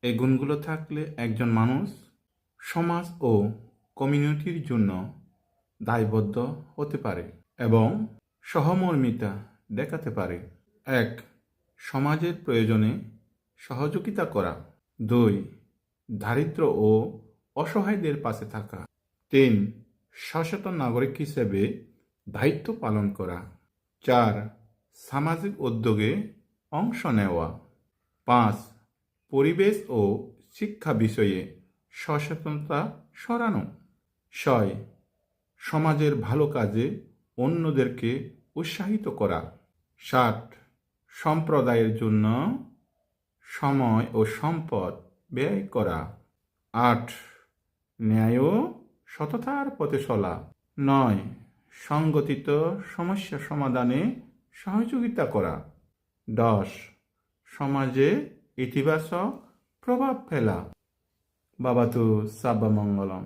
এই গুণগুলো থাকলে একজন মানুষ সমাজ ও কমিউনিটির জন্য দায়বদ্ধ হতে পারে এবং সহমর্মিতা দেখাতে পারে। 1. সমাজের প্রয়োজনে সহযোগিতা করা। 2. দারিদ্র ও অসহায়দের পাশে থাকা। 3. সচেতন নাগরিক হিসেবে দায়িত্ব পালন করা। 4. সামাজিক উদ্যোগে অংশ নেওয়া। 5. পরিবেশ ও শিক্ষা বিষয়ে সচেতনতা ছড়ানো। 6. সমাজের ভালো কাজে অন্যদেরকে উৎসাহিত করা। 7. সম্প্রদায়ের জন্য সময় ও সম্পদ ব্যয় করা। 8. ন্যায় ও সততার পথে চলা। 9. সংগঠিত সমস্যা সমাধানে সহযোগিতা করা। 10. সমাজে ইতিবাচক প্রভাব ফেলা। বাবাতু সাব্বা মঙ্গলম।